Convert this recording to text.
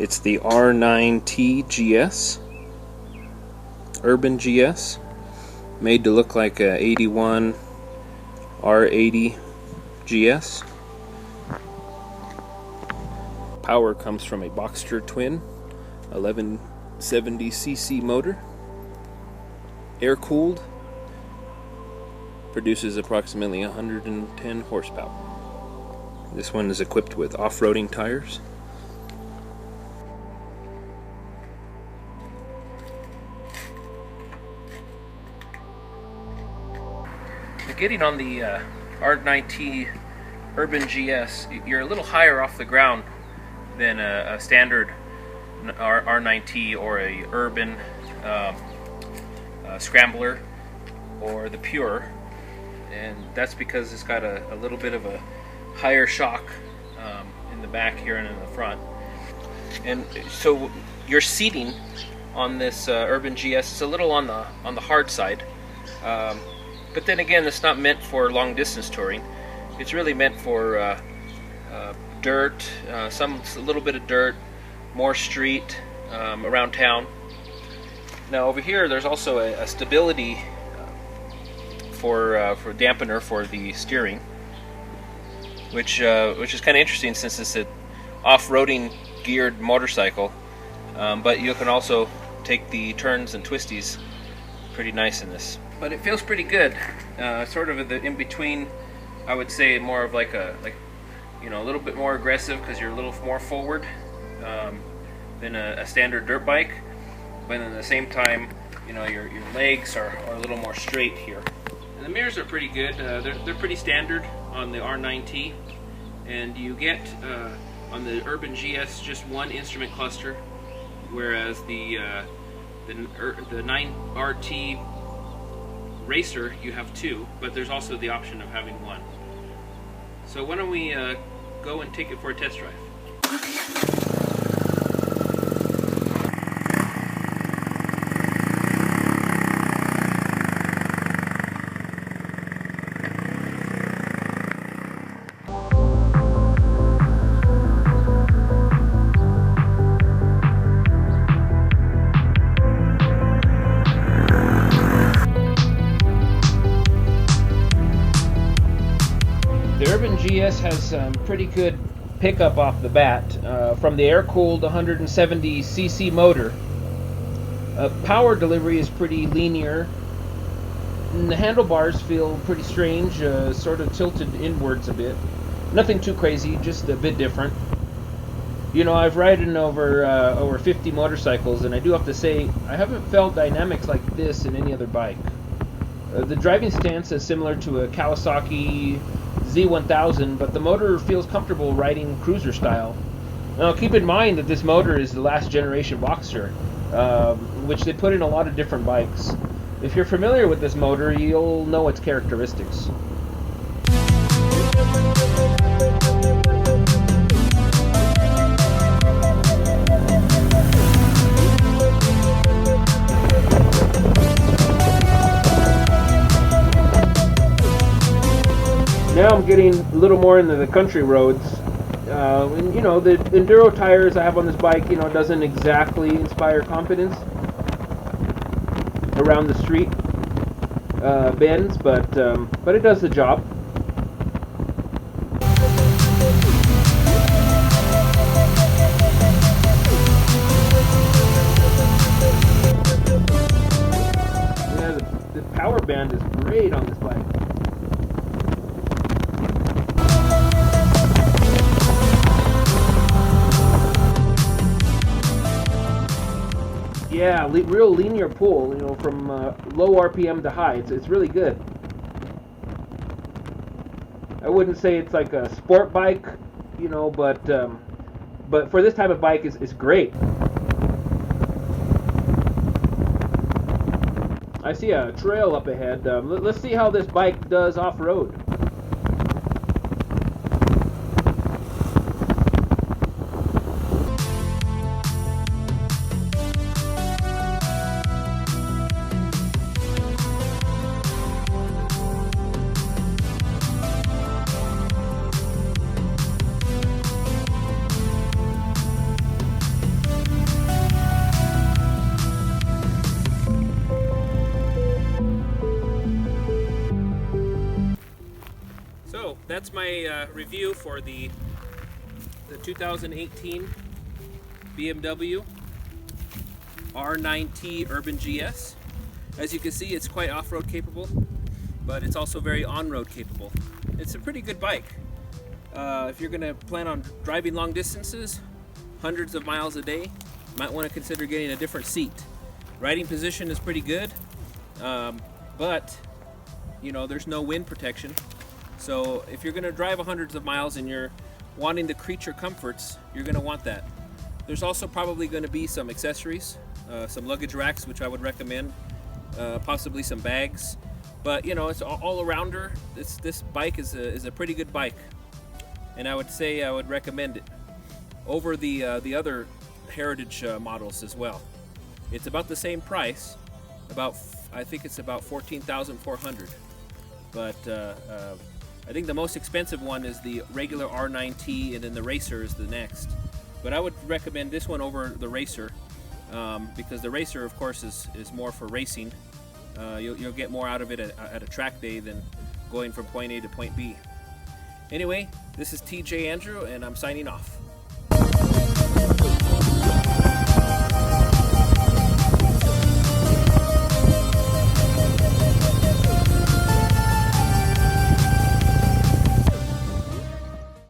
It's the R9T GS, Urban GS, made to look like a 81 R80 GS. Power comes from a Boxster twin 1170cc motor, air-cooled, produces approximately 110 horsepower. This one is equipped with off-roading tires. Getting on the R9T Urban GS, you're a little higher off the ground than a standard R9T or a Urban Scrambler or the Pure, and that's because it's got a little bit of a higher shock in the back here and in the front. And so your seating on this Urban GS is a little on the hard side. But then again, it's not meant for long distance touring. It's really meant for dirt, a little bit of dirt, more street around town. Now over here, there's also a stability for dampener for the steering, which is kind of interesting since it's an off-roading geared motorcycle. But you can also take the turns and twisties pretty nice in this. But it feels pretty good, sort of in between. I would say more of like a little bit more aggressive because you're a little more forward than a standard dirt bike. But at the same time, your legs are a little more straight here. And the mirrors are pretty good. They're pretty standard on the R9T, and you get on the Urban GS just one instrument cluster, whereas the 9RT Racer, you have two, but there's also the option of having one. So why don't we go and take it for a test drive? The Urban GS has some pretty good pickup off the bat from the air-cooled 170cc motor. Power delivery is pretty linear, and the handlebars feel pretty strange, sort of tilted inwards a bit. Nothing too crazy, just a bit different. I've ridden over 50 motorcycles, and I do have to say I haven't felt dynamics like this in any other bike. The driving stance is similar to a Kawasaki Z1000, but the motor feels comfortable riding cruiser style. Now keep in mind that this motor is the last generation Boxster, which they put in a lot of different bikes. If you're familiar with this motor, you'll know its characteristics. Now I'm getting a little more into the country roads. And, the enduro tires I have on this bike, doesn't exactly inspire confidence around the street bends, but it does the job. Yeah, the power band is great on this bike. Yeah, real linear pull, from low RPM to high. It's really good. I wouldn't say it's like a sport bike, but for this type of bike, it's great. I see a trail up ahead. Let's see how this bike does off-road. that's my review for the 2018 BMW R9T Urban GS. As you can see, it's quite off-road capable, but it's also very on-road capable. It's a pretty good bike. If you're going to plan on driving long distances, hundreds of miles a day, you might want to consider getting a different seat. Riding position is pretty good, but you know, there's no wind protection. So if you're going to drive hundreds of miles and you're wanting the creature comforts, you're going to want that. There's also probably going to be some accessories, some luggage racks, which I would recommend, possibly some bags. But you know, it's all arounder. This bike is a pretty good bike, and I would say I would recommend it over the other Heritage models as well. It's about the same price, I think it's about $14,400. But I think the most expensive one is the regular R9T, and then the Racer is the next. But I would recommend this one over the Racer, because the Racer, of course, is more for racing. You'll get more out of it at a track day than going from point A to point B. Anyway, this is TJ Andrew, and I'm signing off.